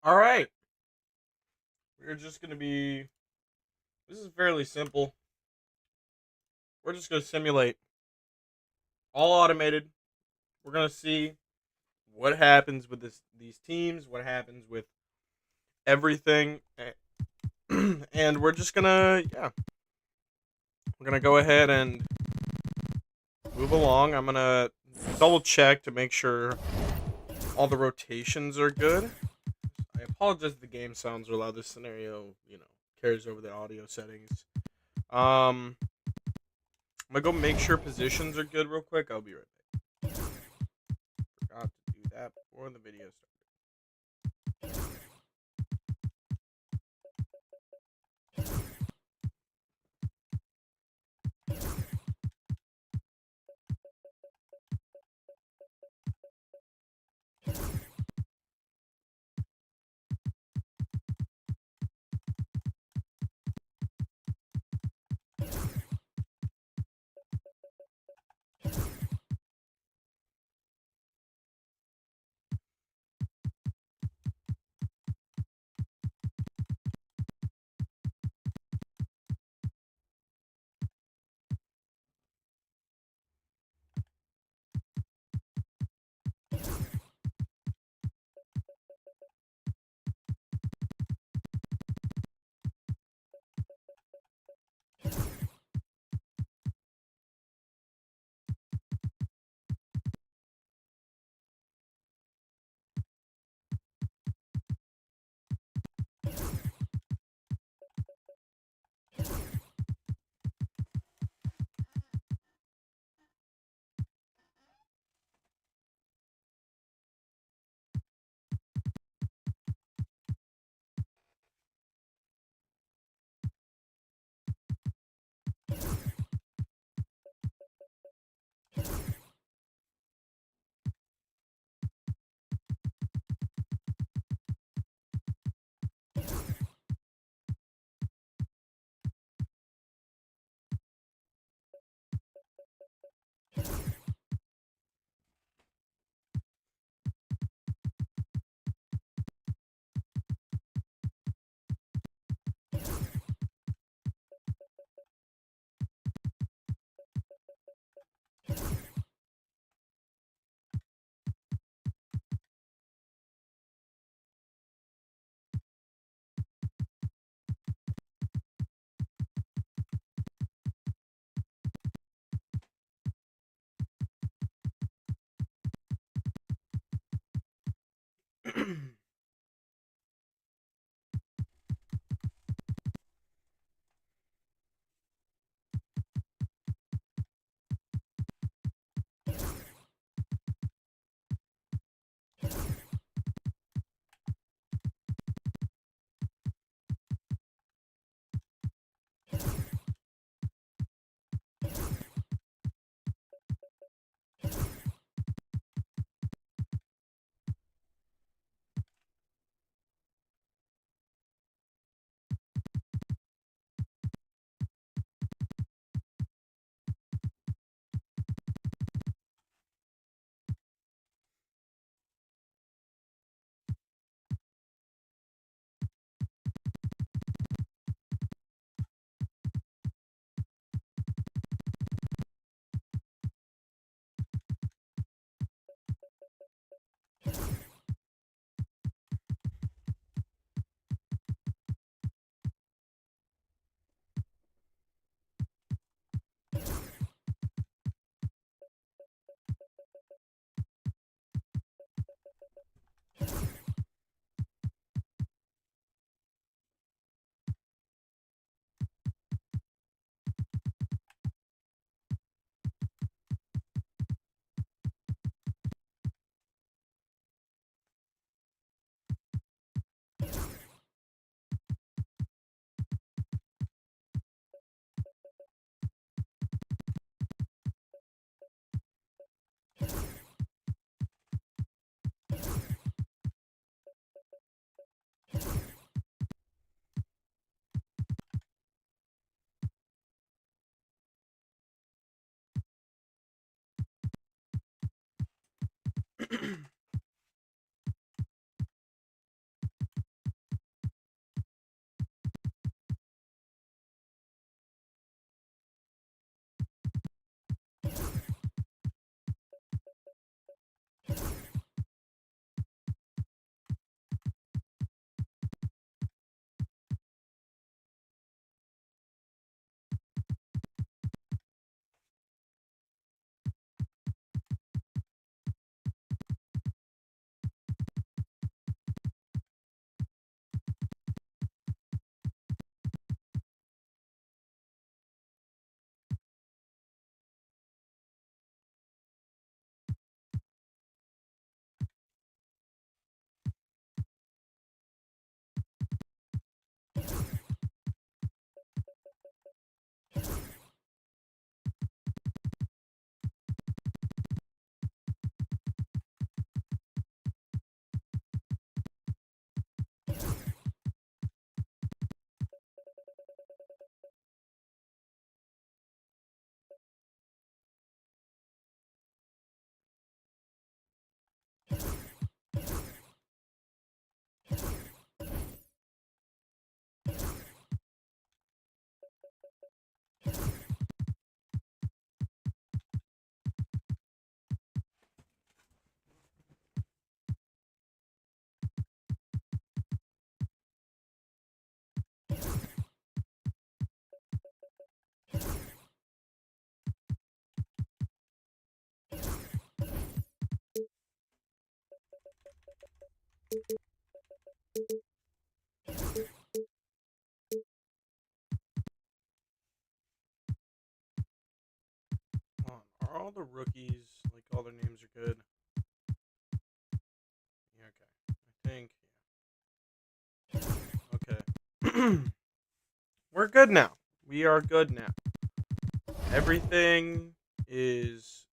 All right, we're just gonna be. This is fairly simple. We're just gonna simulate all automated. We're gonna see what happens with these teams, what happens with everything, and we're just gonna we're gonna go ahead and move along. I'm gonna double check to make sure all the rotations are good. I apologize if the game sounds are loud. This scenario, carries over the audio settings. Um, I'm gonna go make sure positions are good real quick. I'll be right back. Forgot to do that before the video started. Are all the rookies, like, all their names are good? Yeah, okay. I think, okay. We're good now. We are good now. Everything is,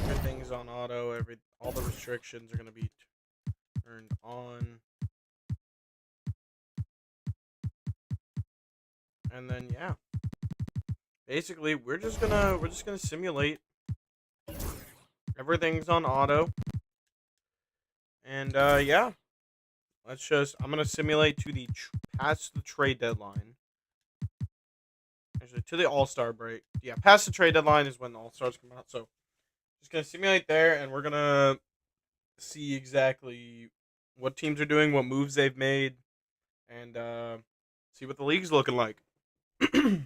everything's on auto. All the restrictions are gonna be turned on. And then, yeah. Basically, we're just gonna simulate. Everything's on auto. And, yeah. I'm gonna simulate to the past the trade deadline. Actually, to the All-Star break. Yeah, past the trade deadline is when the All-Stars come out. So, just gonna simulate there, and we're gonna see exactly what teams are doing, what moves they've made, and see what the league's looking like. The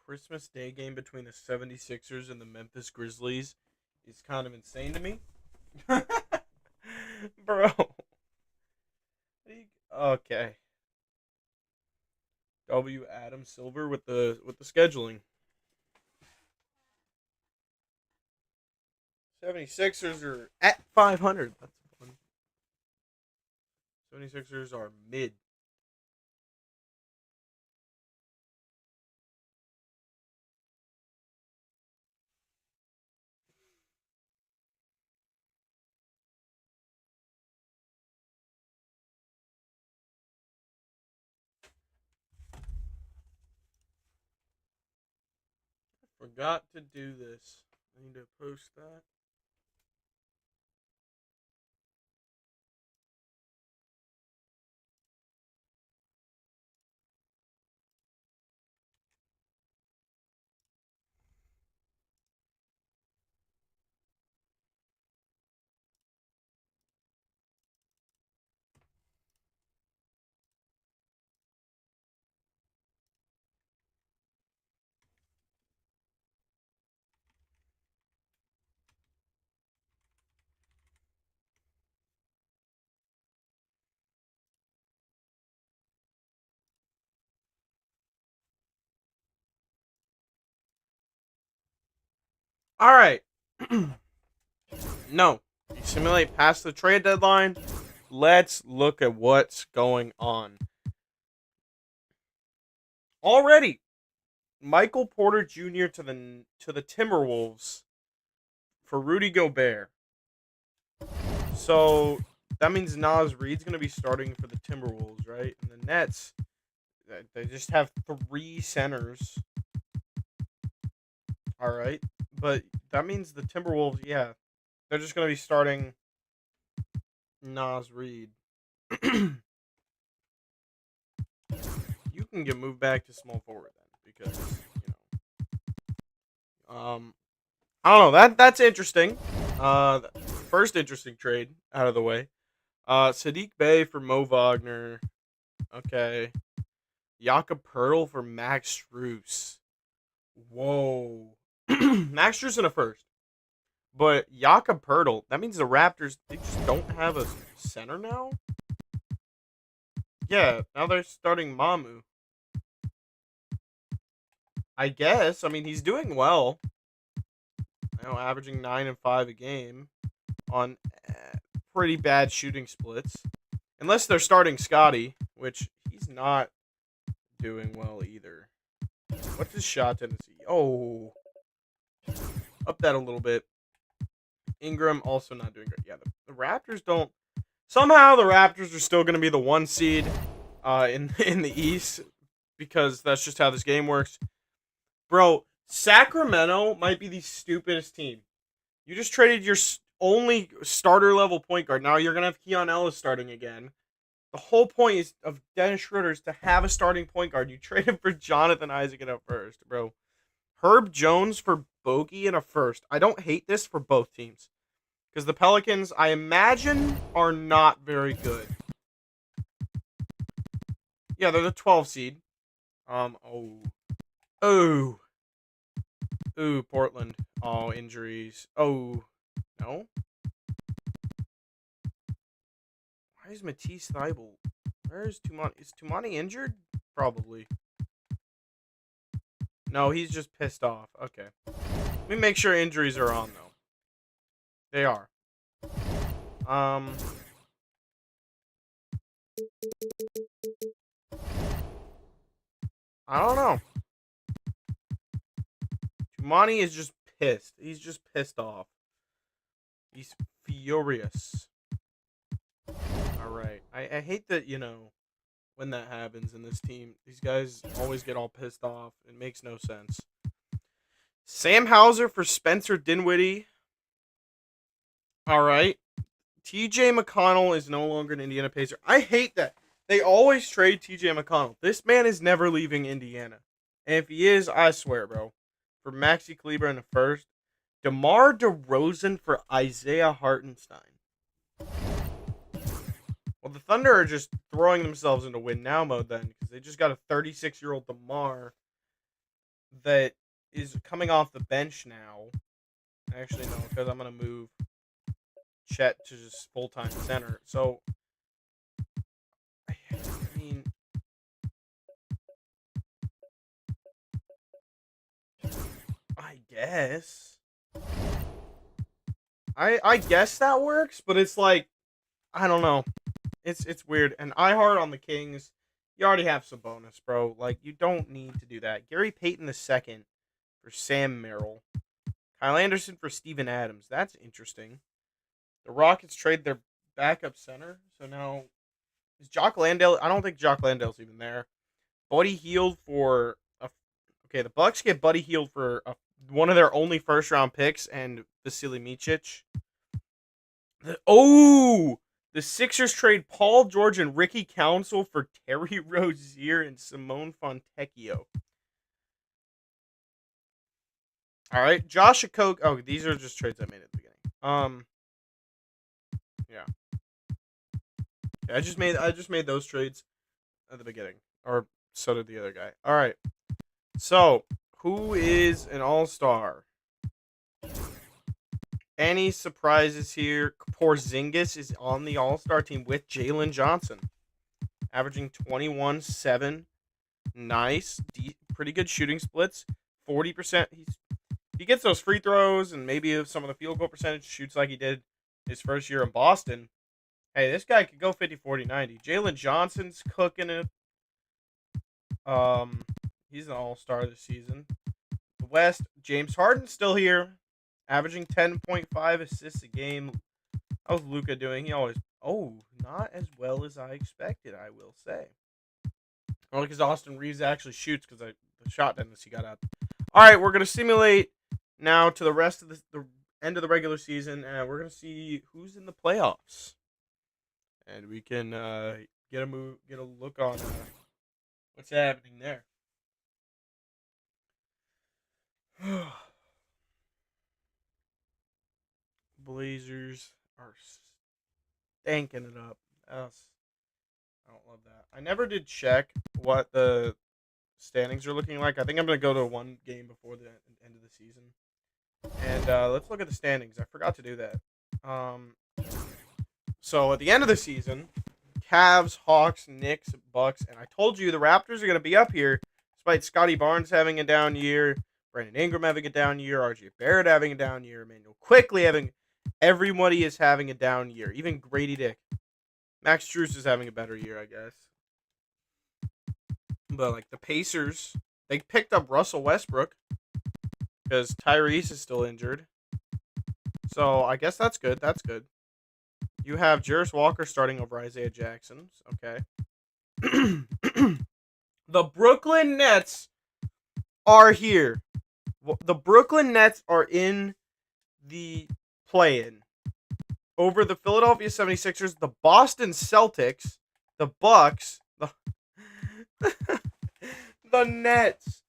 Christmas Day game between the 76ers and the Memphis Grizzlies is kind of insane to me. Bro. Okay. W. Adam Silver with the scheduling. 76ers are at 500. That's fun. 76ers are mid. Forgot to do this. I need to post that. All right. No. You simulate past the trade deadline. Let's look at what's going on. Already, Michael Porter Jr. to the Timberwolves for Rudy Gobert. So that means Naz Reid's going to be starting for the Timberwolves, right? And the Nets, they just have 3 centers. All right. But that means the Timberwolves, yeah, they're just going to be starting Naz Reid. You can get moved back to small forward then because, I don't know. That's interesting. First interesting trade out of the way. Sadiq Bey for Mo Wagner. Okay. Jakob Pertl for Max Strus. Whoa. Max Strus in a first. But Jakob Pertl, that means the Raptors, they just don't have a center now? Yeah, now they're starting Mamu. I guess. I mean, he's doing well. Averaging 9 and 5 a game on pretty bad shooting splits. Unless they're starting Scotty, which he's not doing well either. What's his shot tendency? Oh. Up that a little bit. Ingram also not doing great. Yeah, the Raptors don't. Somehow the Raptors are still going to be the 1 seed in the East because that's just how this game works. Bro, Sacramento might be the stupidest team. You just traded your only starter level point guard. Now you're going to have Keon Ellis starting again. The whole point of Dennis Schroeder is to have a starting point guard. You traded for Jonathan Isaac in a first, bro. Herb Jones for Bogey in a first. I don't hate this for both teams. Because the Pelicans, I imagine, are not very good. Yeah, they're the 12 seed. Oh. Oh. Ooh, Portland. Oh, injuries. Oh. No? Why is Matisse Thybulle? Where is Tumani? Is Tumani injured? Probably. No, he's just pissed off. Okay. Let me make sure injuries are on, though. They are. Um... I don't know. Tumani is just pissed. He's just pissed off. He's furious. Alright. I hate that, when that happens in this team. These guys always get all pissed off. It makes no sense. Sam Hauser for Spencer Dinwiddie. Alright. TJ McConnell is no longer an Indiana Pacer. I hate that. They always trade TJ McConnell. This man is never leaving Indiana. And if he is, I swear, bro. For Maxi Kleber in the first. DeMar DeRozan for Isaiah Hartenstein. Well, the Thunder are just throwing themselves into win now mode then. Because they just got a 36-year-old DeMar that is coming off the bench now. Actually, no, because I'm going to move Chet to just full-time center. So, I mean, I guess. I guess that works, but it's like, I don't know. It's weird. And iHeart on the Kings, you already have Sabonis, bro. Like, you don't need to do that. Gary Payton II for Sam Merrill. Kyle Anderson for Steven Adams. That's interesting. The Rockets trade their backup center. So now, is Jock Landale? I don't think Jock Landale's even there. Buddy Hield for okay, the Bucks get Buddy Hield for one of their only first round picks and Vasily Micic. The Sixers trade Paul George and Ricky Council for Terry Rozier and Simone Fontecchio. All right, Josh Okogie. Oh, these are just trades I made at the beginning. Yeah. I just made those trades at the beginning, or so did the other guy. All right. So, who is an all-star? Any surprises here? Porzingis is on the all-star team with Jalen Johnson, averaging 21, 7. Nice, pretty good shooting splits. 40%. He gets those free throws and maybe some of the field goal percentage, shoots like he did his first year in Boston. Hey, this guy could go 50, 40, 90. Jalen Johnson's cooking it. He's an all-star this season. The West, James Harden's still here, averaging 10.5 assists a game. How's Luka doing? Not as well as I expected, I will say. Only because Austin Reeves actually shoots because the shot didn't he got out. All right, we're going to simulate now to the rest of the end of the regular season, and we're going to see who's in the playoffs. And we can get a look on what's happening there. Blazers are stanking it up. I don't love that. I never did check what the standings are looking like. I think I'm going to go to one game before the end of the season. And let's look at the standings. I forgot to do that. So at the end of the season, Cavs, Hawks, Knicks, Bucks, and I told you the Raptors are going to be up here despite Scotty Barnes having a down year, Brandon Ingram having a down year, RJ Barrett having a down year, Emmanuel quickly having. Everybody is having a down year. Even Grady Dick. Max Strus is having a better year, I guess. But, like, the Pacers, they picked up Russell Westbrook because Tyrese is still injured. So, I guess that's good. That's good. You have Jarris Walker starting over Isaiah Jackson. Okay. The Brooklyn Nets are here. The Brooklyn Nets are in the play-in over the Philadelphia 76ers, the Boston Celtics, the Bucks, the Nets,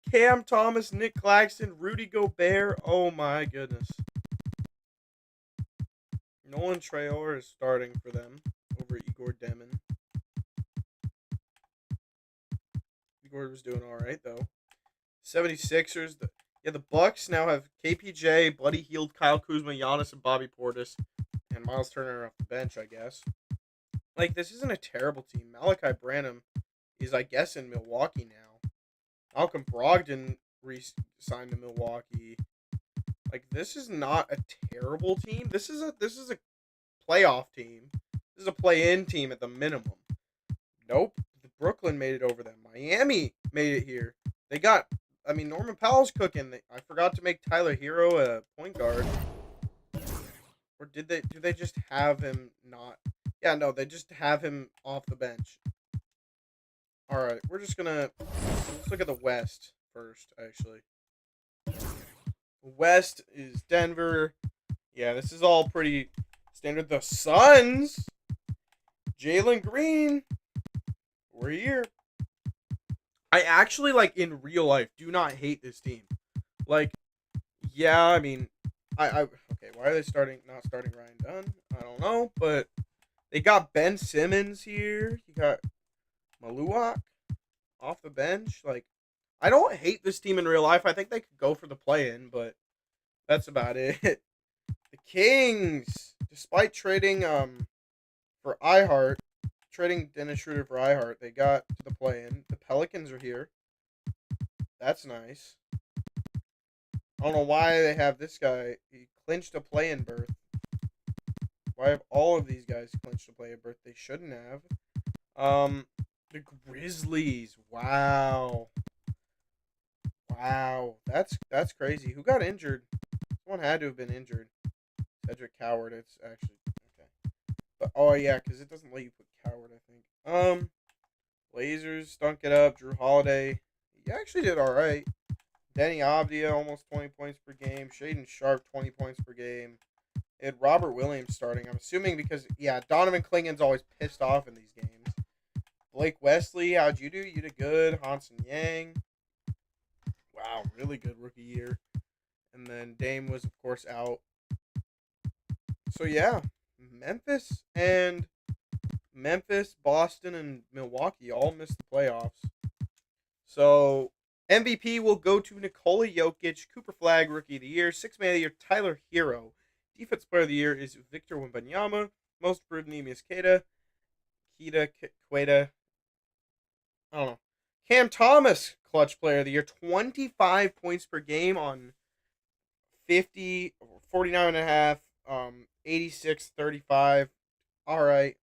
Cam Thomas, Nick Claxton, Rudy Gobert. Oh my goodness. Nolan Traore is starting for them over Igor Demin. was doing all right though. 76ers. The Bucks now have KPJ, Buddy Hield, Kyle Kuzma, Giannis, and Bobby Portis, and Miles Turner off the bench, I guess. Like, this isn't a terrible team. Malachi Branham is, I guess, in Milwaukee now. Malcolm Brogdon re-signed to Milwaukee. Like, this is not a terrible team. This is a playoff team. This is a play-in team at the minimum. Nope. Brooklyn made it over them. Miami made it here. They got, Norman Powell's cooking. I forgot to make Tyler Hero a point guard. Or do they just have him not? Yeah, no, they just have him off the bench. All right, let's look at the West first, actually. West is Denver. Yeah, this is all pretty standard. The Suns, Jalen Green, we're here. I actually, like, in real life, do not hate this team. Like, yeah, I mean, okay, why are they not starting Ryan Dunn? I don't know, but they got Ben Simmons here. You got Maluak off the bench. Like, I don't hate this team in real life. I think they could go for the play-in, but that's about it. The Kings, despite trading for iHeart, trading Dennis Schroeder for iHeart, they got to the play-in. The Pelicans are here. That's nice. I don't know why they have this guy. He clinched a play-in berth. Why have all of these guys clinched a play-in berth? They shouldn't have. The Grizzlies. Wow. Wow. That's crazy. Who got injured? Someone had to have been injured. Cedric Coward. It's actually okay. But oh yeah, because it doesn't let you put Coward, I think. Blazers stunk it up. Drew Holiday. He actually did all right. Denny Avdia, almost 20 points per game. Shaden Sharp, 20 points per game. They had Robert Williams starting. I'm assuming because, yeah, Donovan Klingon's always pissed off in these games. Blake Wesley, how'd you do? You did good. Hansen Yang. Wow, really good rookie year. And then Dame was, of course, out. So, yeah, Memphis, Boston, and Milwaukee all missed the playoffs. So, MVP will go to Nikola Jokic. Cooper Flag, Rookie of the Year. Sixth Man of the Year, Tyler Hero. Defensive Player of the Year is Victor Wembanyama. Most Improved, Neemias Queta. I don't know. Cam Thomas, Clutch Player of the Year. 25 points per game on 49.5, 86, 35. All right.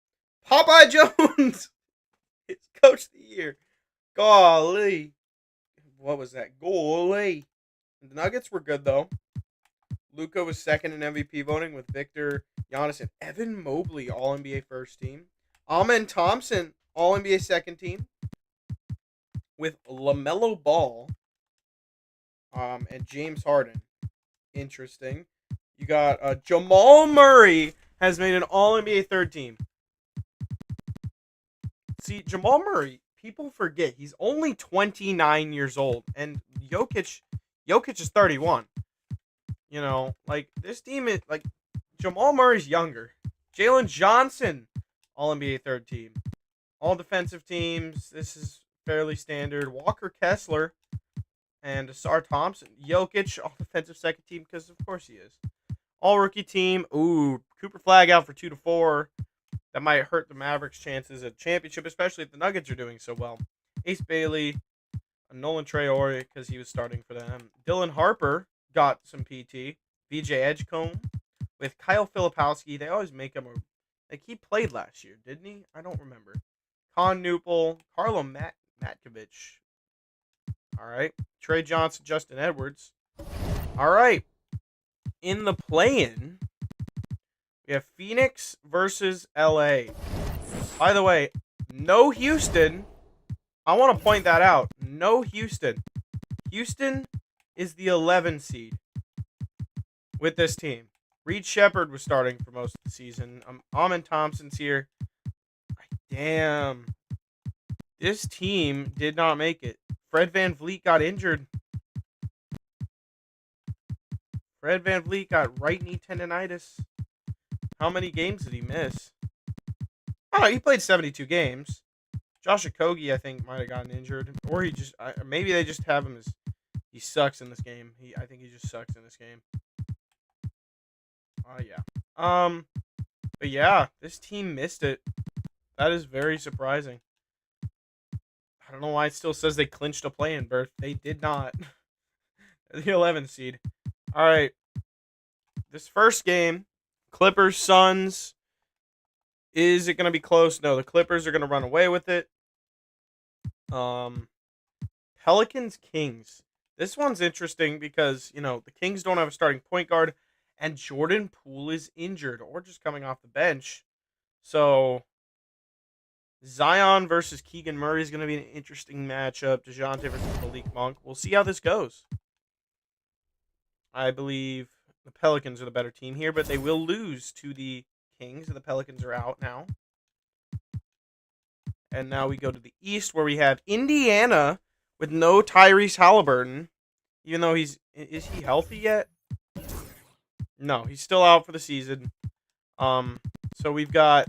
Popeye Jones is Coach of the Year. Golly. What was that? Golly. The Nuggets were good, though. Luka was second in MVP voting with Victor, Giannis, and Evan Mobley, All-NBA first team. Amen Thompson, All-NBA second team. With LaMelo Ball and James Harden. Interesting. You got Jamal Murray has made an All-NBA third team. See, Jamal Murray, people forget, he's only 29 years old. And Jokic is 31. You know, like, this team is, like, Jamal Murray's younger. Jalen Johnson, All-NBA third team. All defensive teams, this is fairly standard. Walker Kessler and Asar Thompson. Jokic, all defensive second team, because of course he is. All rookie team. Ooh, Cooper Flag out for 2 to 4. That might hurt the Mavericks' chances at championship, especially if the Nuggets are doing so well. Ace Bailey, Nolan Traore, because he was starting for them. Dylan Harper got some PT. VJ Edgecombe with Kyle Filipowski. They always make him like, he played last year, didn't he? I don't remember. Con Newpel, Carlo Matkovich. All right. Trey Johnson, Justin Edwards. All right. In the play-in, we have Phoenix versus LA. By the way, no Houston. I want to point that out. No Houston. Houston is the 11 seed with this team. Reed Shepherd was starting for most of the season. Amen Thompson's here. Damn. This team did not make it. Fred VanVleet got injured. Fred VanVleet got right knee tendonitis. How many games did he miss? Oh, he played 72 games. Josh Okogie, I think, might have gotten injured, or he just maybe they just have him as he sucks in this game. I think he just sucks in this game. Yeah. But yeah, this team missed it. That is very surprising. I don't know why it still says they clinched a play-in berth. They did not. The 11th seed. All right. This first game, Clippers Suns. Is it going to be close? No, the Clippers are going to run away with it. Pelicans Kings. This one's interesting because, the Kings don't have a starting point guard and Jordan Poole is injured or just coming off the bench. So Zion versus Keegan Murray is going to be an interesting matchup. DeJounte versus Malik Monk. We'll see how this goes. I believe the Pelicans are the better team here, but they will lose to the Kings. The Pelicans are out now. And now we go to the East where we have Indiana with no Tyrese Halliburton. Even though is he healthy yet? No, he's still out for the season. So we've got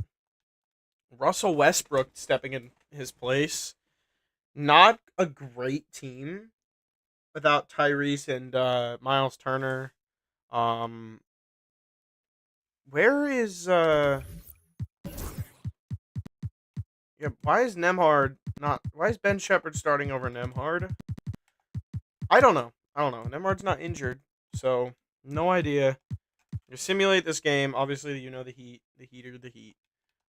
Russell Westbrook stepping in his place. Not a great team without Tyrese and Miles Turner. Where is why is Nembhard not? Why is Ben Shepherd starting over Nembhard? I don't know. Nembhard's not injured, so no idea. You simulate this game. Obviously, the Heat. The Heat.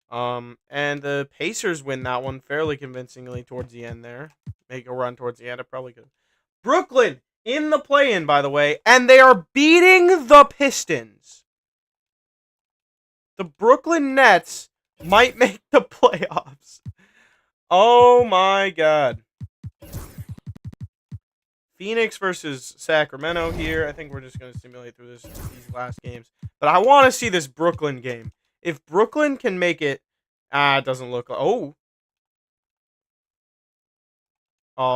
And the Pacers win that one fairly convincingly towards the end there. Make a run towards the end. I probably could. Brooklyn in the play-in, by the way, and they are beating the Pistons. The Brooklyn Nets might make the playoffs. Oh my God. Phoenix versus Sacramento here. I think we're just going to simulate through these last games. But I want to see this Brooklyn game. If Brooklyn can make it... it doesn't look like... Oh,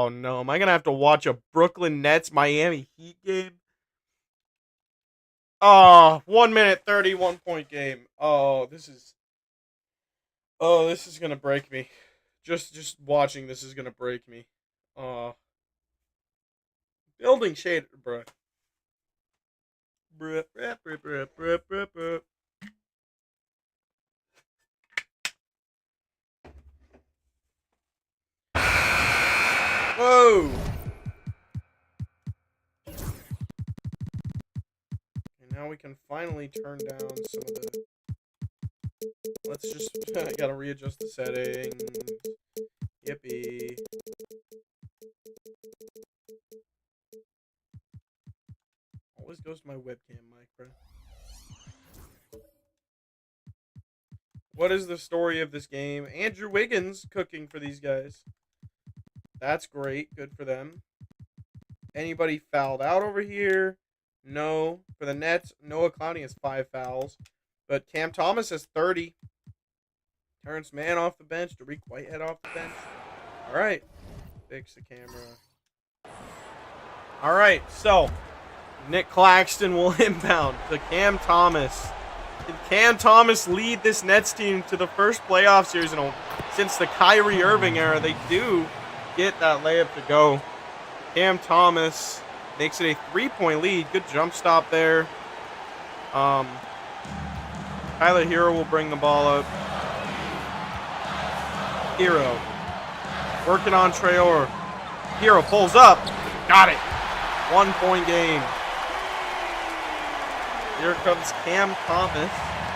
no. Am I going to have to watch a Brooklyn Nets Miami Heat game? Oh, 1 minute, 31 point game. This is going to break me. Just watching this is going to break me. Building shade, bruh. Bruh. Whoa! And now we can finally turn down some of the... Let's just... I gotta readjust the settings. Yippee. Always goes to my webcam mic, bro. What is the story of this game? Andrew Wiggins cooking for these guys. That's great. Good for them. Anybody fouled out over here? No. For the Nets, Noah Clowney has 5 fouls. But Cam Thomas has 30. Terrence Mann off the bench. Dariq Whitehead off the bench. All right. Fix the camera. All right. So, Nick Claxton will inbound to Cam Thomas. Did Cam Thomas lead this Nets team to the first playoff series since the Kyrie Irving era? They do get that layup to go. Cam Thomas makes it a 3-point lead. Good jump stop there. Tyler Hero will bring the ball up. Hero working on Traore. Hero pulls up. Got it. 1-point game. Here comes Cam Thomas.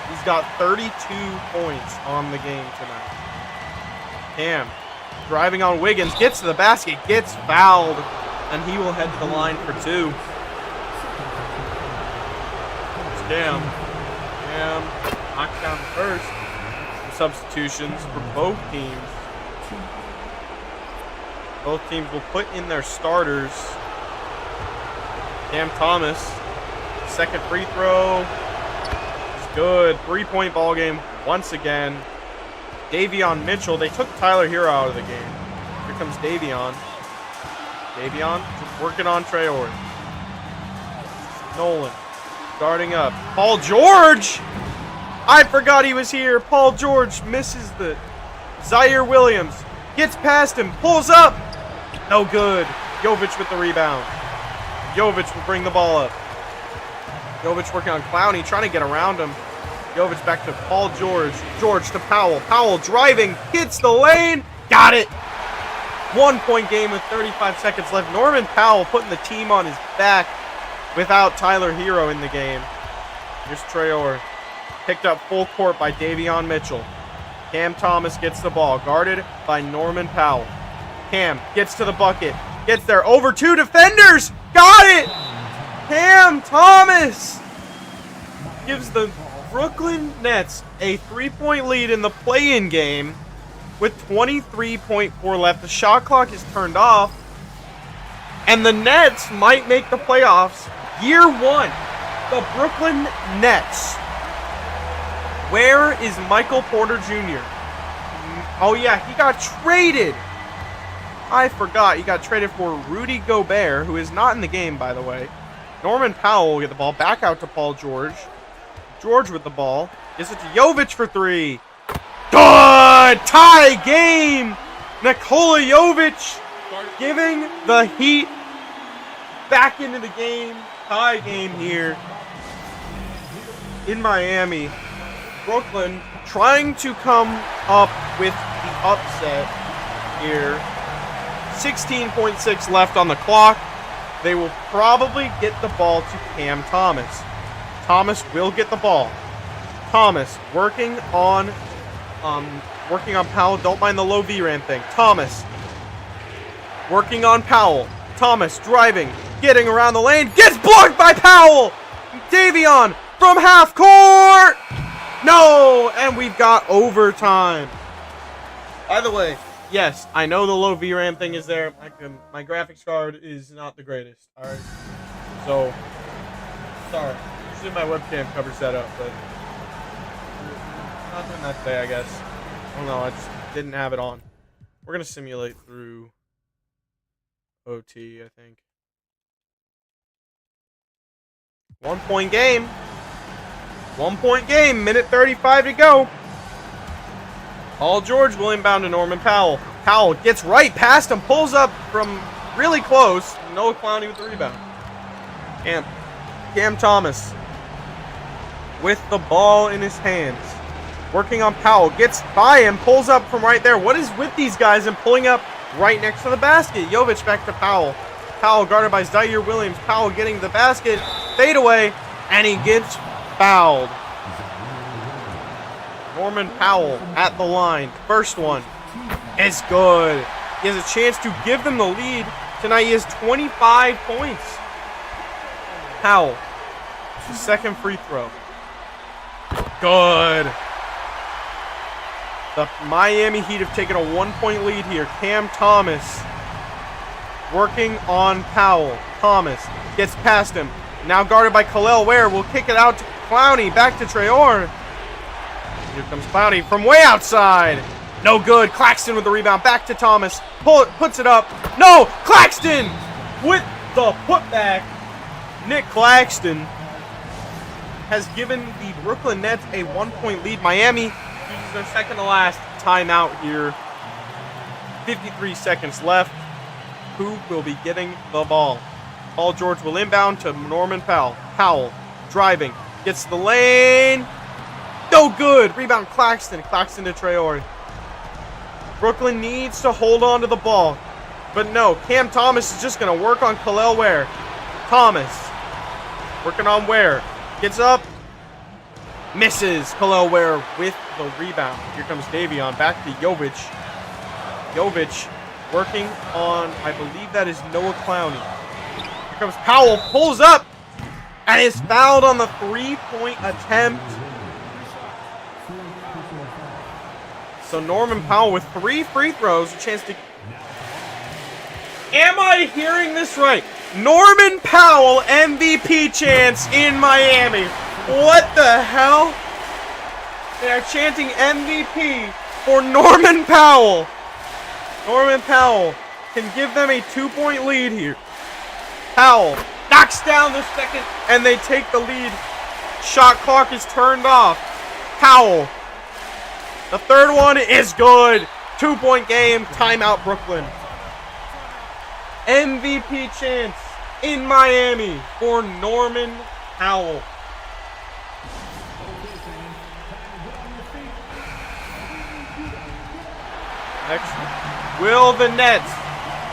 He's got 32 points on the game tonight. Cam driving on Wiggins, gets to the basket, gets fouled, and he will head to the line for 2. It's Cam. Cam knocked down first. Some substitutions for both teams. Both teams will put in their starters. Cam Thomas, second free throw is good. 3-point ball game once again. Davion Mitchell, they took Tyler Hero out of the game. Here comes Davion. Davion just working on Traore. Nolan guarding up. Paul George! I forgot he was here. Paul George misses the... Zaire Williams Gets past him. Pulls up. No good. Jovic with the rebound. Jovic will bring the ball up. Jovic working on Clowney, trying to get around him. Jovic back to Paul George. George to Powell. Powell driving. Hits the lane. Got it. 1 point game with 35 seconds left. Norman Powell putting the team on his back without Tyler Hero in the game. Here's Traore. Picked up full court by Davion Mitchell. Cam Thomas gets the ball. Guarded by Norman Powell. Cam gets to the bucket. Gets there over 2 defenders. Got it! Cam Thomas gives the Brooklyn Nets a 3-point lead in the play-in game with 23.4 left. The shot clock is turned off. And the Nets might make the playoffs. Year 1. The Brooklyn Nets. Where is Michael Porter Jr.? Oh yeah, he got traded. I forgot. He got traded for Rudy Gobert, who is not in the game, by the way. Norman Powell will get the ball back out to Paul George. George with the ball. Gives it to Jovic for 3. Good! Tie game! Nikola Jovic giving the Heat back into the game. Tie game here in Miami. Brooklyn trying to come up with the upset here. 16.6 left on the clock. They will probably get the ball to Cam Thomas. Thomas will get the ball. Thomas working on Powell. Don't mind the low VRAM thing. Thomas working on Powell. Thomas driving, getting around the lane, gets blocked by Powell. Davion from half court. No, and we've got overtime. By the way, yes, I know the low VRAM thing is there. My graphics card is not the greatest. All right, so sorry. Usually my webcam covers that up, but not doing that today, I guess. I don't know. I just didn't have it on. We're gonna simulate through OT, I think. 1 point game. 1 point game. Minute 35 to go. Paul George will inbound to Norman Powell. Powell gets right past him, pulls up from really close. Noah Clowney with the rebound. Cam Thomas with the ball in his hands. Working on Powell. Gets by him, pulls up from right there. What is with these guys and pulling up right next to the basket? Jovic back to Powell. Powell guarded by Zaire Williams. Powell getting the basket. Fade away. And he gets fouled. Norman Powell at the line. First one is good. He has a chance to give them the lead. Tonight he has 25 points. Powell. Second free throw. Good. The Miami Heat have taken a 1 point lead here. Cam Thomas working on Powell. Thomas gets past him. Now guarded by Kel'el Ware. Will kick it out to Clowney. Back to Traore. Here comes Clowney from way outside. No good. Claxton with the rebound. Back to Thomas. Puts it up. No! Claxton with the putback. Nick Claxton has given the Brooklyn Nets a 1 point lead. Miami uses their second to last timeout here. 53 seconds left. Who will be getting the ball? Paul George will inbound to Norman Powell. Powell driving. Gets the lane. No good. Rebound Claxton. Claxton to Traore. Brooklyn needs to hold on to the ball. But no, Cam Thomas is just going to work on Kel'el Ware. Thomas working on Ware. Gets up. Misses. Kel'el Ware with the rebound. Here comes Davion. Back to Jovic. Jovic working on, I believe that is Noah Clowney. Here comes Powell. Pulls up. And is fouled on the 3-point attempt. So Norman Powell with 3 free throws. A chance to... Am I hearing this right? Norman Powell MVP chants in Miami. What the hell? They are chanting MVP for Norman Powell. Norman Powell can give them a 2-point lead here. Powell knocks down the second, and they take the lead. Shot clock is turned off. Powell. The third one is good. 2-point game. Timeout, Brooklyn. MVP chance in Miami for Norman Powell. Next, will the Nets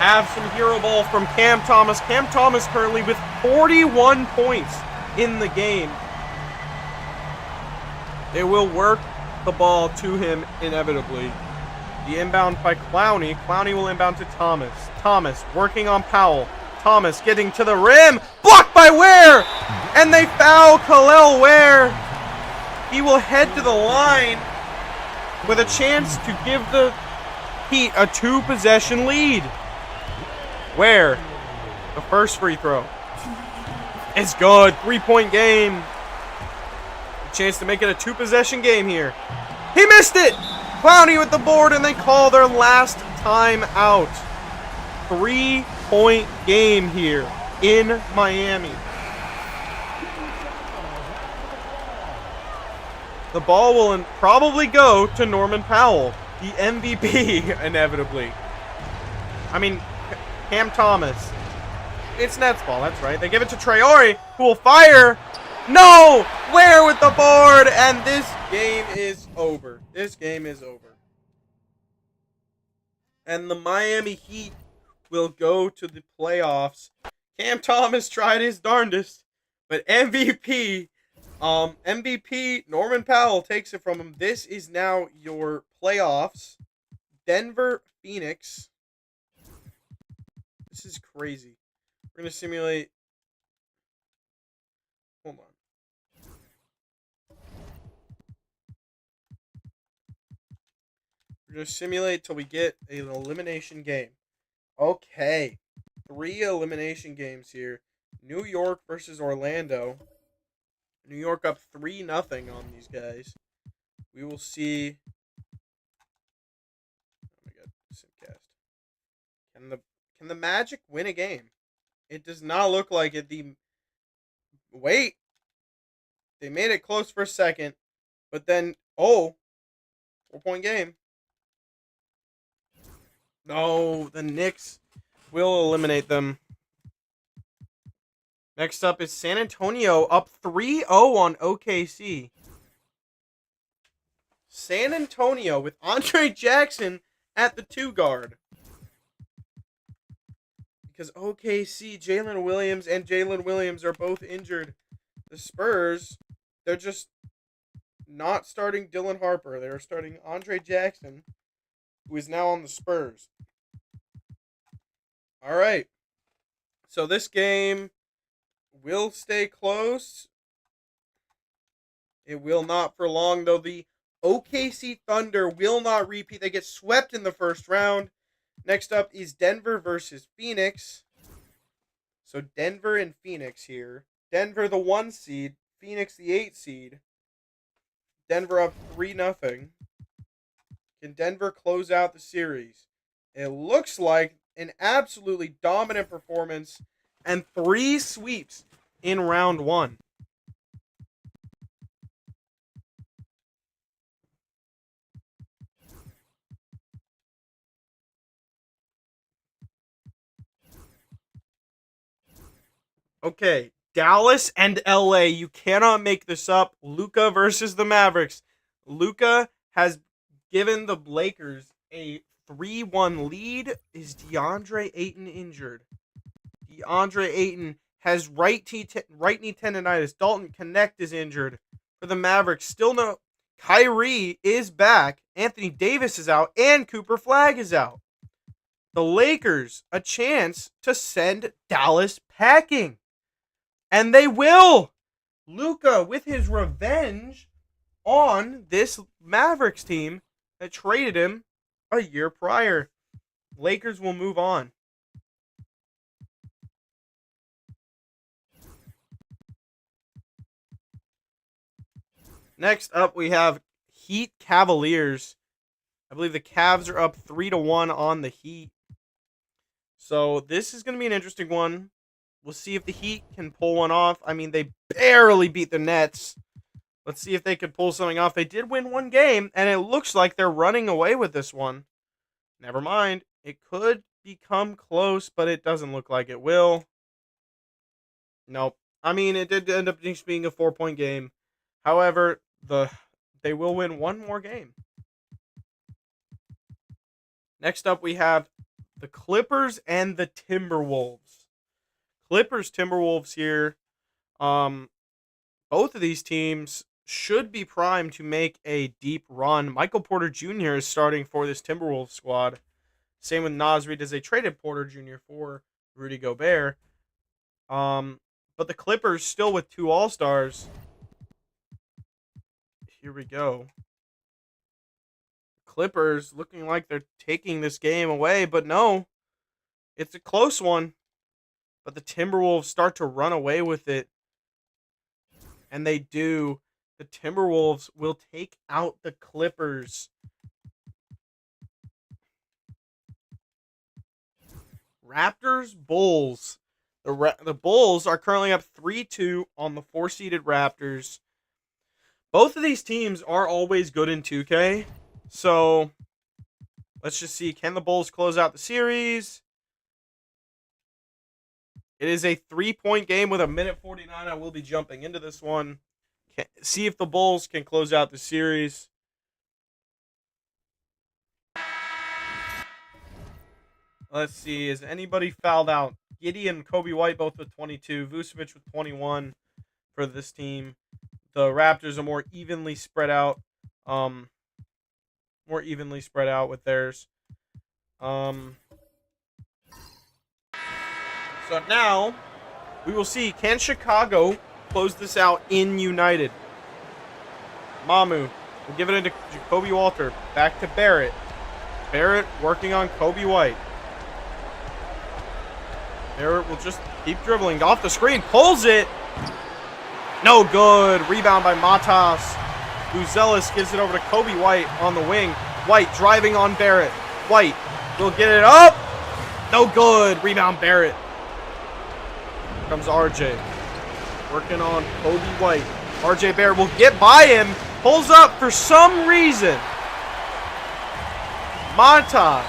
have some hero ball from Cam Thomas? Cam Thomas currently with 41 points in the game. They will work the ball to him inevitably. The inbound by Clowney. Clowney will inbound to Thomas. Thomas working on Powell. Thomas getting to the rim. Blocked by Ware! And they foul Kel'el Ware. He will head to the line with a chance to give the Heat a 2-possession lead. Ware, the first free throw. It's good. 3-point game. A chance to make it a 2-possession game here. He missed it! Clowney with the board, and they call their last time out. 3-point game here in Miami. The ball will probably go to Norman Powell, the MVP, inevitably. I mean, Cam Thomas. It's Nets ball, that's right. They give it to Traore, who will fire. No! Ware with the board, and this game is over. This game is over. And the Miami Heat will go to the playoffs. Cam Thomas tried his darndest, but MVP Norman Powell takes it from him. This is now your playoffs. Denver, Phoenix. This is crazy. We're going to simulate. Hold on. We're going to simulate till we get an elimination game. Okay. 3 elimination games here. New York versus Orlando. New York up 3-0 on these guys. We will see. Oh my god, Simcast. Can the Magic win a game? It does not look like it. Wait. They made it close for a second, but then 4-point game. No, the Knicks will eliminate them. Next up is San Antonio up 3-0 on OKC. San Antonio with Andre Jackson at the 2 guard. Because OKC, Jalen Williams are both injured. The Spurs, they're just not starting Dylan Harper. They're starting Andre Jackson, who is now on the Spurs. All right. So this game will stay close. It will not for long, though. The OKC Thunder will not repeat. They get swept in the first round. Next up is Denver versus Phoenix. So Denver and Phoenix here. Denver the 1 seed. Phoenix the 8 seed. Denver up 3-0. Can Denver close out the series? It looks like an absolutely dominant performance and 3 sweeps in round 1. Okay, Dallas and LA. You cannot make this up. Luka versus the Mavericks. Luka has given the Lakers a 3-1 lead. Is DeAndre Ayton injured? DeAndre Ayton has right knee tendonitis. Dalton Connect is injured for the Mavericks. Still no. Kyrie is back. Anthony Davis is out. And Cooper Flagg is out. The Lakers, a chance to send Dallas packing. And they will. Luka with his revenge on this Mavericks team that traded him a year prior. Lakers will move on. Next up, we have Heat Cavaliers. I believe the Cavs are up 3-1 on the Heat. So this is going to be an interesting one. We'll see if the Heat can pull one off. I mean, they barely beat the Nets. Let's see if they can pull something off. They did win one game, and it looks like they're running away with this one. Never mind. It could become close, but it doesn't look like it will. Nope. I mean, it did end up just being a 4-point game. However, they will win one more game. Next up, we have the Clippers and the Timberwolves. Timberwolves here. Both of these teams should be primed to make a deep run. Michael Porter Jr. is starting for this Timberwolves squad. Same with Naz Reid as they traded Porter Jr. for Rudy Gobert. But the Clippers still with 2 All-Stars. Here we go. Clippers looking like they're taking this game away, but no. It's a close one. But the Timberwolves start to run away with it. And they do. The Timberwolves will take out the Clippers. Raptors, Bulls. The Bulls are currently up 3-2 on the 4-seeded Raptors. Both of these teams are always good in 2K. So, let's just see. Can the Bulls close out the series? It is a 3-point game with 1:49. I will be jumping into this one. See if the Bulls can close out the series. Let's see. Is anybody fouled out? Giddey and Kobe White both with 22. Vucevic with 21 for this team. The Raptors are more evenly spread out. With theirs. So now, we will see, can Chicago close this out in United? Mamu will give it into Jacoby Walter. Back to Barrett. Barrett working on Kobe White. Barrett will just keep dribbling. Off the screen. Pulls it. No good. Rebound by Matas. Buzelis gives it over to Kobe White on the wing. White driving on Barrett. White will get it up. No good. Rebound Barrett. Here comes RJ. Working on Kobe White. RJ Barrett will get by him. Pulls up for some reason. Matas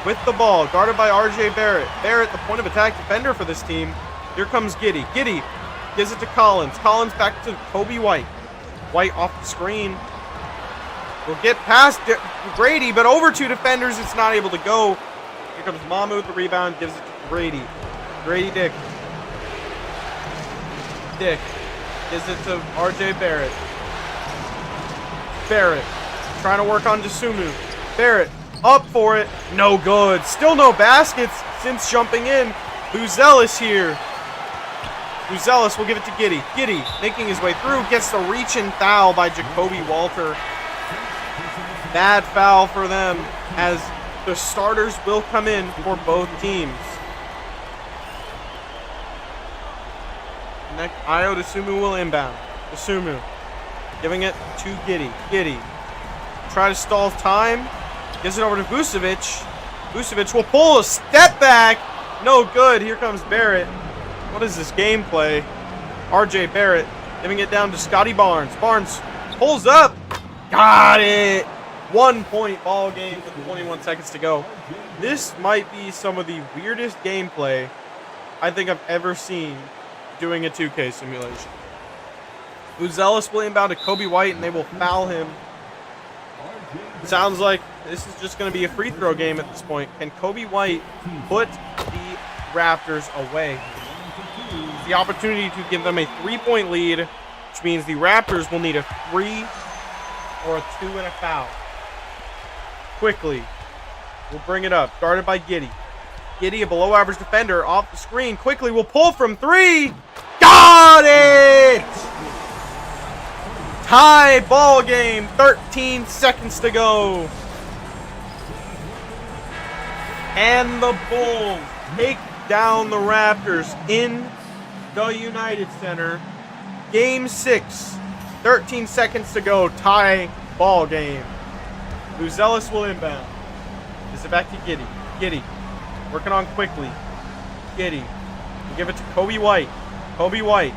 with the ball. Guarded by RJ Barrett. Barrett, the point of attack defender for this team. Here comes Giddey. Giddey gives it to Collins. Collins back to Kobe White. White off the screen. Will get past Grady, but over 2 defenders. It's not able to go. Here comes Mamu with the rebound. Gives it to Grady. Grady Dick. Dick gives it to RJ Barrett. Barrett trying to work on Dosunmu. Barrett up for it. No good. Still no baskets since jumping in. Buzelis here. Buzelis will give it to Giddey. Giddey making his way through. Gets the reach-in foul by Jacoby Walter. Bad foul for them as the starters will come in for both teams. Next, Ayo Dosunmu will inbound. Dosunmu giving it to Giddey. Giddey try to stall time. Gives it over to Vucevic. Vucevic will pull a step back. No good. Here comes Barrett. What is this gameplay? RJ Barrett giving it down to Scotty Barnes. Barnes pulls up. Got it. 1-point ball game with 21 seconds to go. This might be some of the weirdest gameplay I think I've ever seen doing a 2K simulation. Buzelis will inbound to Kobe White and they will foul him. Sounds like this is just going to be a free throw game at this point. Can Kobe White put the Raptors away? The opportunity to give them a 3-point lead, which means the Raptors will need a 3 or a 2 and a foul. Quickly, we'll bring it up. Guarded by Giddey. Giddey, a below-average defender, off the screen. Quickly, will pull from 3. Got it! Tie ball game. 13 seconds to go. And the Bulls take down the Raptors in the United Center. Game 6. 13 seconds to go. Tie ball game. Buzelis will inbound. Gives it back to Giddey. Giddey working on quickly. Giddey will give it to Kobe White. Kobe White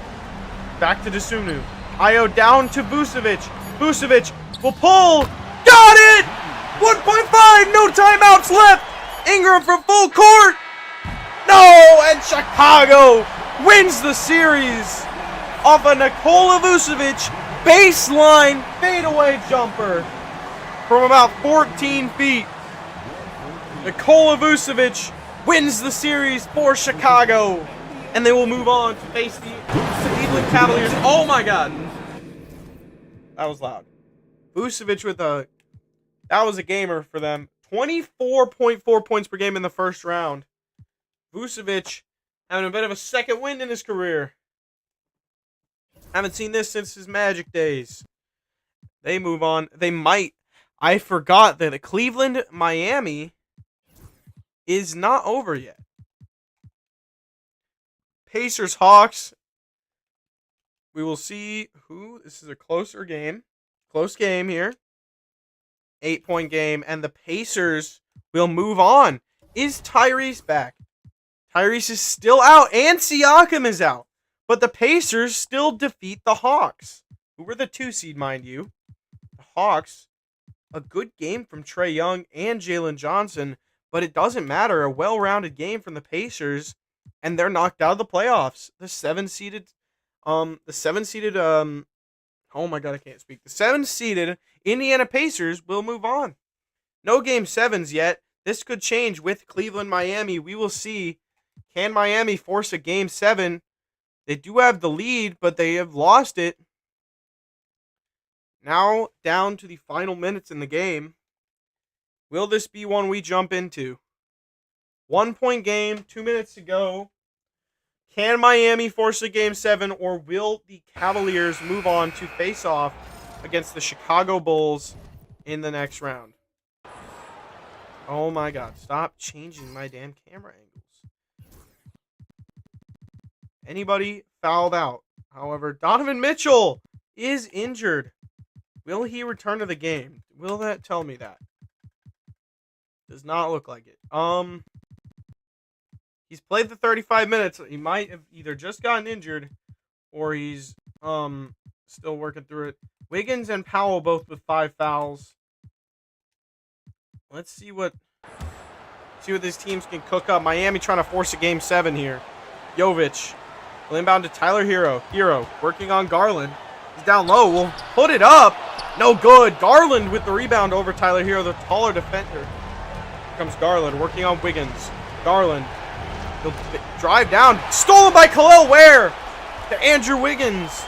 back to Dosunmu. Ayo down to Vucevic. Vucevic will pull. Got it! 1.5, no timeouts left. Ingram from full court. No, and Chicago wins the series off a Nikola Vucevic baseline fadeaway jumper from about 14 feet. Nikola Vucevic wins the series for Chicago, and they will move on to face the Cleveland Cavaliers. Oh my God. That was loud. Vucevic that was a gamer for them. 24.4 points per game in the first round. Vucevic having a bit of a second wind in his career. Haven't seen this since his Magic days. They move on. They might. I forgot that the Cleveland-Miami is not over yet. Pacers-Hawks. We will see who. This is a closer game. Close game here. 8-point game. And the Pacers will move on. Is Tyrese back? Tyrese is still out. And Siakam is out. But the Pacers still defeat the Hawks, who were the 2 seed, mind you. The Hawks, a good game from Trae Young and Jalen Johnson, but it doesn't matter. A well-rounded game from the Pacers, and they're knocked out of the playoffs. The 7-seeded, oh my God, I can't speak. The 7-seeded Indiana Pacers will move on. No game 7s yet. This could change with Cleveland-Miami. We will see. Can Miami force a game 7? They do have the lead, but they have lost it. Now down to the final minutes in the game. Will this be one we jump into? 1-point game, 2 minutes to go. Can Miami force a game 7, or will the Cavaliers move on to face off against the Chicago Bulls in the next round? Oh my God, stop changing my damn camera angles. Anybody fouled out. However, Donovan Mitchell is injured. Will he return to the game? Will that tell me that? Does not look like it. He's played the 35 minutes. He might have either just gotten injured or he's still working through it. Wiggins and Powell both with 5 fouls. Let's see what these teams can cook up. Miami trying to force a game 7 here. Jovic. Will inbound to Tyler Hero. Hero working on Garland. He's down low. Will put it up. No good. Garland with the rebound over Tyler Hero, the taller defender. Here comes Garland working on Wiggins. Garland. He'll drive down. Stolen by Khalil Ware to Andrew Wiggins.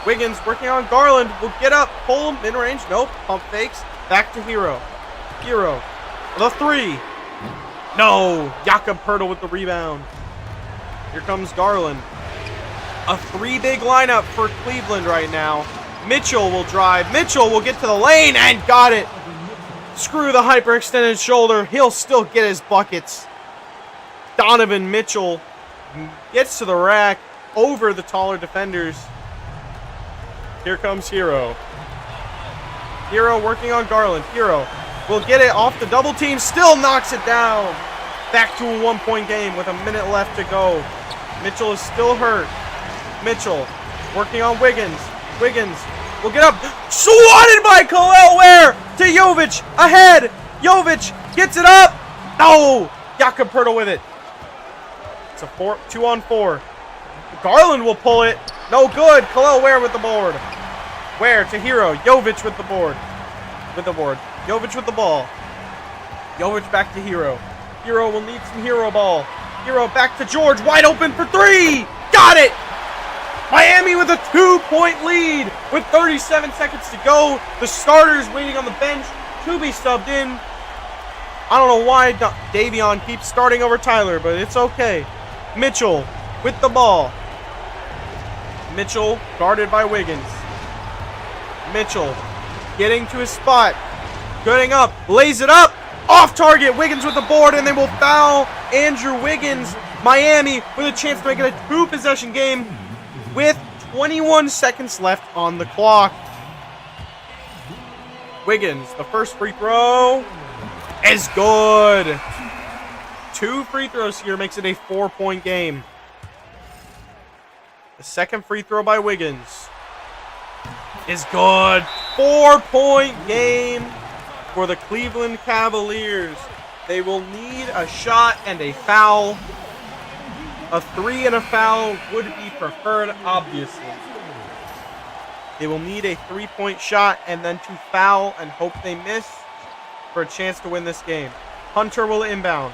Wiggins working on Garland. Will get up. Pull him. Mid-range. Nope. Pump fakes. Back to Hero. Hero. The 3. No. Jakob Poeltl with the rebound. Here comes Garland. A 3 big lineup for Cleveland right now. Mitchell will drive. Mitchell will get to the lane and got it. Screw the hyperextended shoulder. He'll still get his buckets. Donovan Mitchell gets to the rack over the taller defenders. Here comes Hero. Hero working on Garland. Hero will get it off the double team. Still knocks it down. Back to a 1-point game with a minute left to go. Mitchell is still hurt. Mitchell working on Wiggins. Wiggins will get up. Swatted by Khalil Ware to Jovic. Ahead. Jovic gets it up. No. Jakob Poeltl with it. It's a 2-on-4. Garland will pull it. No good. Khalil Ware with the board. Ware to Hero. Jovic with the board. Jovic with the ball. Jovic back to Hero. Hero will need some Hero ball. Hero back to George. Wide open for 3. Got it. Miami with a 2-point lead with 37 seconds to go. The starters waiting on the bench to be subbed in. I don't know why Davion keeps starting over Tyler, but it's okay. Mitchell with the ball. Mitchell guarded by Wiggins. Mitchell getting to his spot. Getting up. Lays it up. Off target. Wiggins with the board, and they will foul Andrew Wiggins. Miami with a chance to make it a 2-possession game with 21 seconds left on the clock. Wiggins, the first free throw is good. 2 free throws here makes it a 4-point game. The second free throw by Wiggins is good. 4-point game for the Cleveland Cavaliers. They will need a shot and a foul. A 3 and a foul would be preferred, obviously. They will need a 3-point shot and then to foul and hope they miss for a chance to win this game. Hunter will inbound.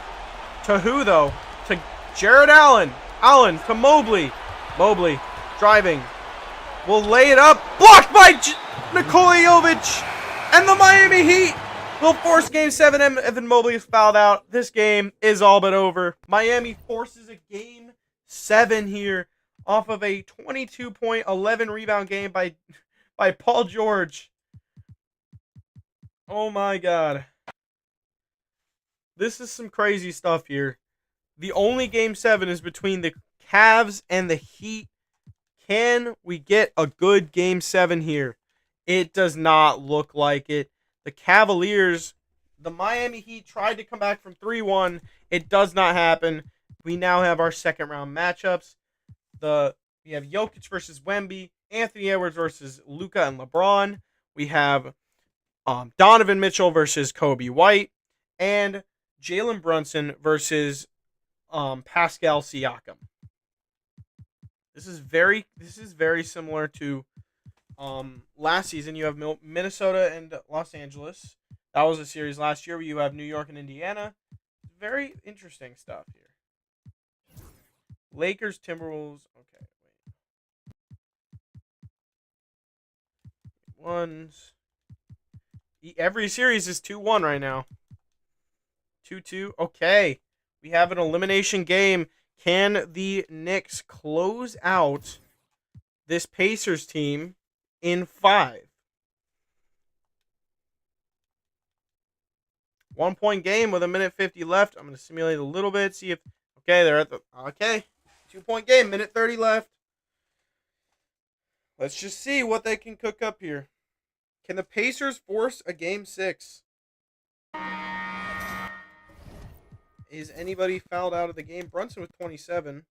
To who, though? To Jared Allen. Allen to Mobley. Mobley driving. Will lay it up. Blocked by Nikola Jovic. And the Miami Heat will force Game 7. Evan Mobley is fouled out. This game is all but over. Miami forces a Game 7 here off of a 22-point, 11-rebound game by Paul George. Oh my God. This is some crazy stuff here. The only Game 7 is between the Cavs and the Heat. Can we get a good Game 7 here? It does not look like it. The Cavaliers, the Miami Heat tried to come back from 3-1. It does not happen. We now have our second round matchups. We have Jokic versus Wemby, Anthony Edwards versus Luka and LeBron. We have Donovan Mitchell versus Kobe White, and Jalen Brunson versus Pascal Siakam. This is very similar to last season. You have Minnesota and Los Angeles. That was a series last year where you have New York and Indiana. Very interesting stuff here. Lakers, Timberwolves. Okay, wait. Every series is 2-1 right now. 2-2. Okay. We have an elimination game. Can the Knicks close out this Pacers team in 5? 1-point game with 1:50 left. I'm going to simulate a little bit. See if... Okay, they're at the... Okay. 2-point game. 1:30 left. Let's just see what they can cook up here. Can the Pacers force a Game 6? Is anybody fouled out of the game? Brunson with 27.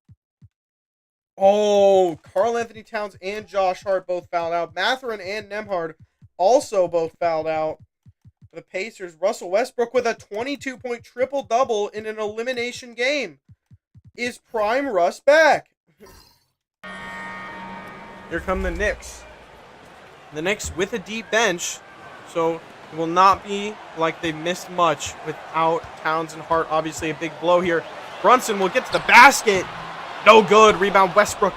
Oh, Karl Anthony Towns and Josh Hart both fouled out. Mathurin and Nembhard also both fouled out. For the Pacers, Russell Westbrook with a 22-point triple-double in an elimination game. Is Prime Russ back? Here come the Knicks. The Knicks with a deep bench, so it will not be like they missed much without Towns and Hart. Obviously a big blow here. Brunson will get to the basket. No good. Rebound Westbrook.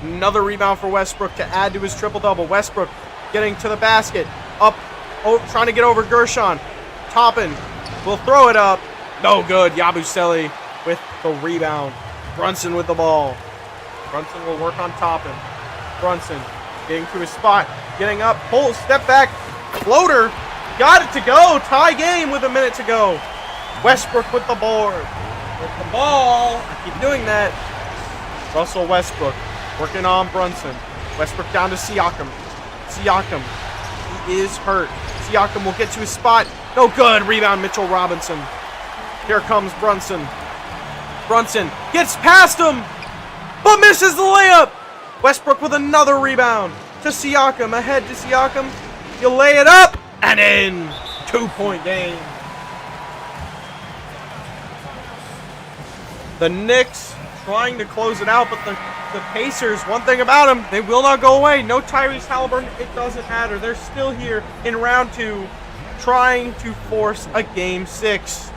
Another rebound for Westbrook to add to his triple-double. Westbrook getting to the basket. Up. Oh, trying to get over Gershon. Toppin will throw it up. No good. Yabusele with the rebound. Brunson with the ball. Brunson will work on Toppin. Brunson getting to his spot. Getting up. Pull. Step back. Floater. Got it to go. Tie game with a minute to go. Westbrook with the board. With the ball. I keep doing that. Russell Westbrook working on Brunson. Westbrook down to Siakam. Siakam. He is hurt. Siakam will get to his spot. No good. Rebound Mitchell Robinson. Here comes Brunson. Brunson gets past him, but misses the layup. Westbrook with another rebound to Siakam. Ahead to Siakam. You lay it up and in. 2-point game. The Knicks trying to close it out, but the Pacers, one thing about them, they will not go away. No Tyrese Halliburton. It doesn't matter. They're still here in round 2 trying to force a Game 6.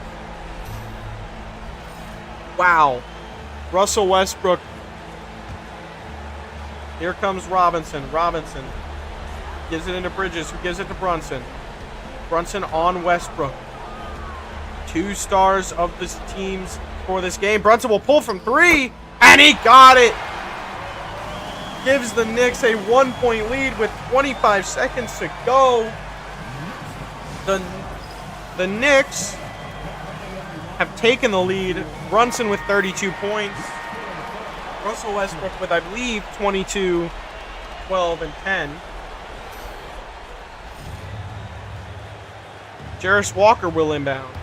Wow. Russell Westbrook. Here comes Robinson. Robinson gives it into Bridges, who gives it to Brunson. Brunson on Westbrook. 2 stars of this teams for this game. Brunson will pull from 3, and he got it. Gives the Knicks a 1-point lead with 25 seconds to go. The Knicks have taken the lead. Brunson with 32 points. Russell Westbrook with, I believe, 22, 12, and 10. Jarris Walker will inbound.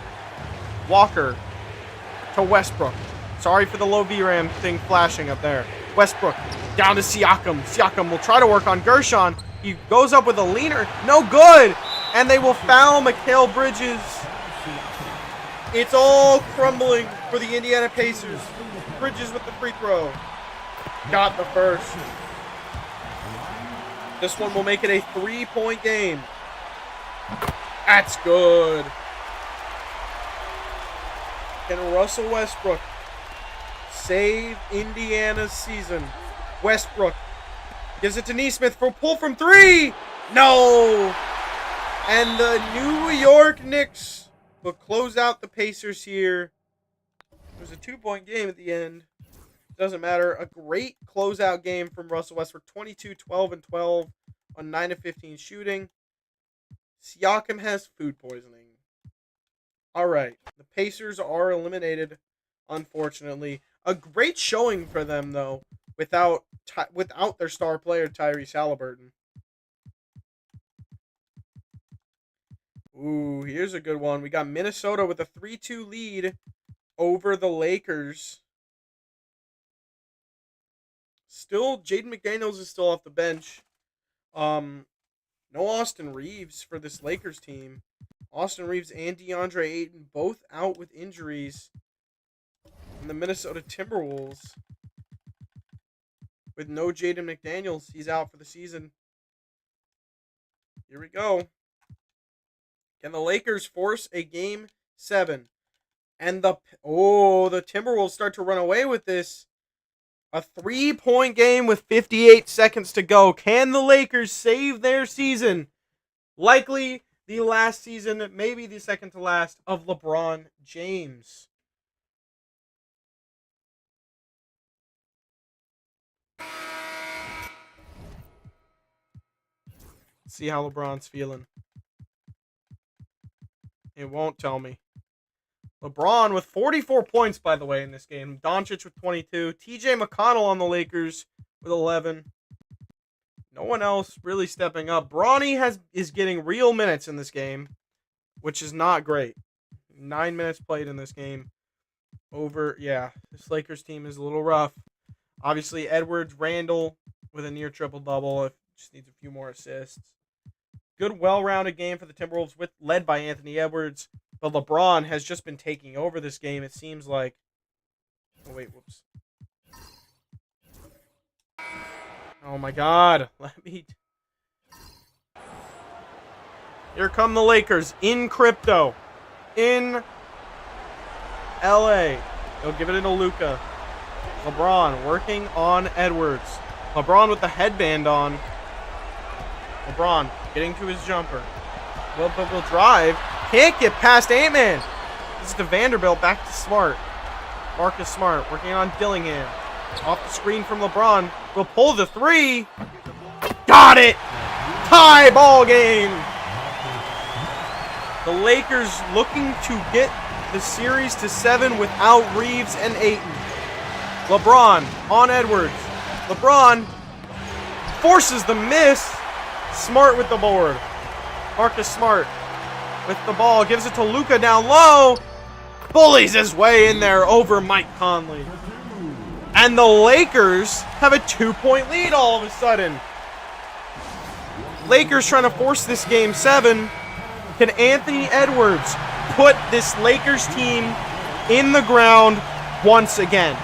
Walker to Westbrook. Sorry for the low VRAM thing flashing up there. Westbrook down to Siakam. Siakam will try to work on Gershon. He goes up with a leaner. No good. And they will foul Mikal Bridges. It's all crumbling for the Indiana Pacers. Bridges with the free throw. Got the first. This one will make it a 3-point game. That's good. Can Russell Westbrook save Indiana's season? Westbrook gives it to Nesmith for a pull from 3. No. And the New York Knicks will close out the Pacers here. It was a 2-point game at the end. Doesn't matter. A great closeout game from Russell Westbrook. 22, 12, and 12 on 9 of 15 shooting. Siakam has food poisoning. All right. The Pacers are eliminated, unfortunately. A great showing for them, though, without their star player, Tyrese Haliburton. Ooh, here's a good one. We got Minnesota with a 3-2 lead over the Lakers. Still, Jaden McDaniels is still off the bench. No Austin Reeves for this Lakers team. Austin Reeves and DeAndre Ayton both out with injuries. And the Minnesota Timberwolves with no Jaden McDaniels. He's out for the season. Here we go. Can the Lakers force a game 7? And the Timberwolves start to run away with this. A 3-point game with 58 seconds to go. Can the Lakers save their season? Likely the last season, maybe the second to last, of LeBron James. See how LeBron's feeling. It won't tell me. LeBron with 44 points, by the way, in this game. Doncic with 22. TJ McConnell on the Lakers with 11. No one else really stepping up. Bronny is getting real minutes in this game, which is not great. 9 minutes played in this game. This Lakers team is a little rough. Obviously, Edwards, Randall with a near triple-double. Just needs a few more assists. Good, well-rounded game for the Timberwolves, led by Anthony Edwards. But LeBron has just been taking over this game, it seems like. Oh, wait, whoops. Oh, my God. Here come the Lakers in crypto. In L.A. They'll give it to Luka. LeBron working on Edwards. LeBron with the headband on. LeBron getting to his jumper. Will drive. Can't get past Ant-Man. This is to Vanderbilt. Back to Smart. Marcus Smart working on Dillingham. Off the screen from LeBron. Will pull the 3. Got it. Tie ball game. The Lakers looking to get the series to 7 without Reeves and Ayton. LeBron on Edwards. LeBron forces the miss. Smart with the board. Marcus Smart with the ball. Gives it to Luka down low. Bullies his way in there over Mike Conley. And the Lakers have a 2-point lead all of a sudden. Lakers trying to force this game 7. Can Anthony Edwards put this Lakers team in the ground once again?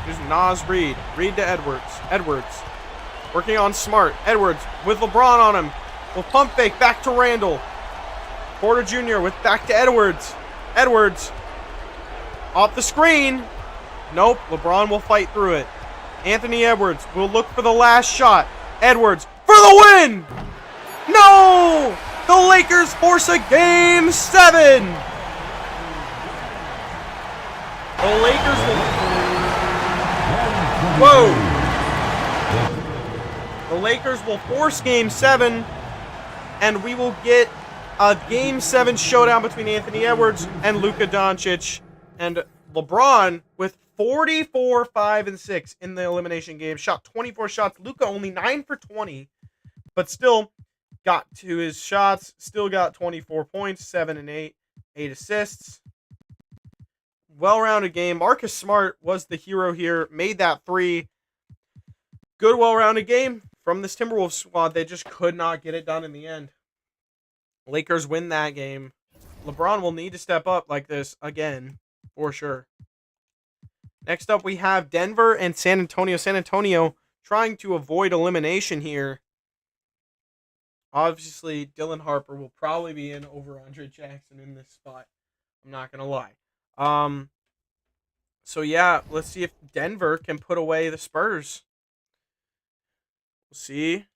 Here's Naz Reid. Reid to Edwards. Edwards working on Smart. Edwards with LeBron on him. Will pump fake back to Randall. Porter Jr. with back to Edwards. Edwards off the screen. Nope. LeBron will fight through it. Anthony Edwards will look for the last shot. Edwards for the win! No! The Lakers force a game 7! The Lakers will... Whoa! The Lakers will force game 7, and we will get a game 7 showdown between Anthony Edwards and Luka Doncic. And LeBron with 44, 5, and 6 in the elimination game. Shot 24 shots. Luka only 9 for 20, but still got to his shots. Still got 24 points, 7 and 8, 8 assists. Well-rounded game. Marcus Smart was the hero here. Made that 3. good, well-rounded game from this Timberwolves squad. They just could not get it done in the end. Lakers win that game. LeBron will need to step up like this again, for sure. Next up, we have Denver and San Antonio. San Antonio trying to avoid elimination here. Obviously, Dylan Harper will probably be in over Andre Jackson in this spot. I'm not going to lie. So, yeah, let's see if Denver can put away the Spurs. We'll see.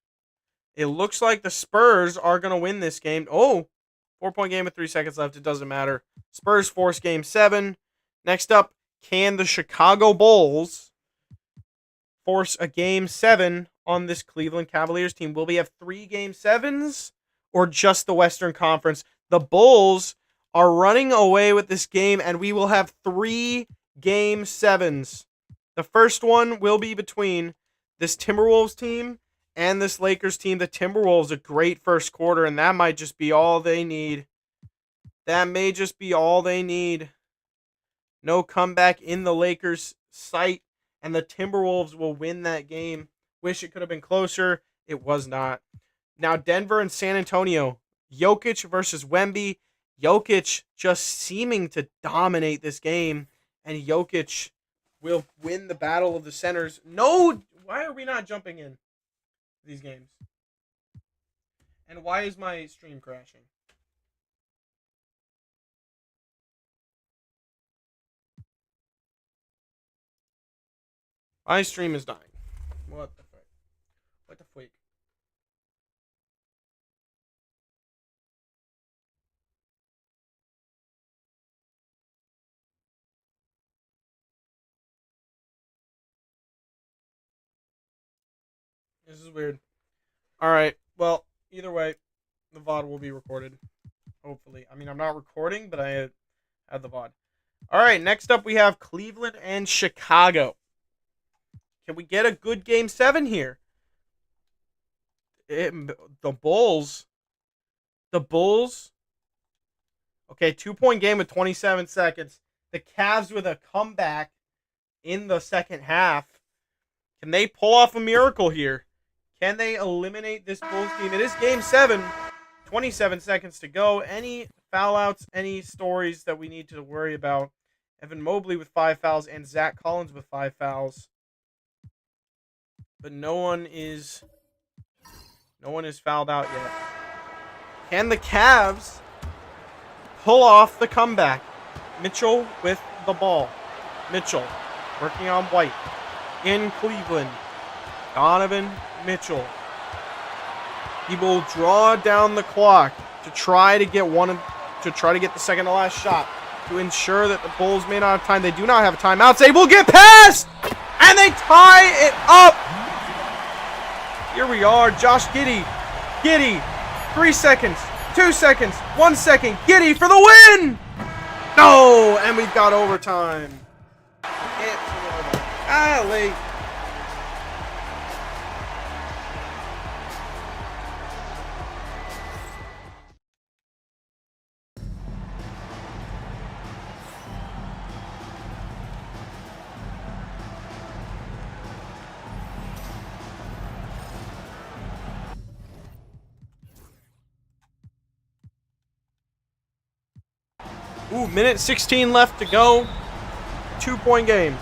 It looks like the Spurs are going to win this game. Oh, 4-point game with 3 seconds left. It doesn't matter. Spurs force game 7. Next up, can the Chicago Bulls force a game 7 on this Cleveland Cavaliers team? Will we have 3 game 7s or just the Western Conference? The Bulls are running away with this game, and we will have 3 game 7s. The first one will be between this Timberwolves team and this Lakers team. The Timberwolves, a great first quarter, and that might just be all they need. That may just be all they need. No comeback in the Lakers' sight, and the Timberwolves will win that game. Wish it could have been closer. It was not. Now, Denver and San Antonio. Jokic versus Wemby. Jokic just seeming to dominate this game, and Jokic will win the battle of the centers. No, why are we not jumping in these games? And why is my stream crashing? My stream is dying. What the fuck? What the fuck? This is weird. Alright, well, either way, the VOD will be recorded. Hopefully. I mean, I'm not recording, but I have the VOD. Alright, next up we have Cleveland and Chicago. Can we get a good game 7 here? The Bulls. Okay, 2-point game with 27 seconds. The Cavs with a comeback in the second half. Can they pull off a miracle here? Can they eliminate this Bulls team? It is game 7. 27 seconds to go. Any foul outs, any stories that we need to worry about? Evan Mobley with 5 fouls and Zach Collins with 5 fouls. But no one is fouled out yet. Can the Cavs pull off the comeback? Mitchell with the ball. Mitchell working on White in Cleveland. Donovan Mitchell. He will draw down the clock to try to get the second to last shot to ensure that the Bulls may not have time. They do not have a timeout. They will get past, and they tie it up. Here we are, Josh Giddey. Giddey, 3 seconds, 2 seconds, 1 second. Giddey for the win. No, and we've got overtime. Late. Ooh, minute 16 left to go. 2-point game.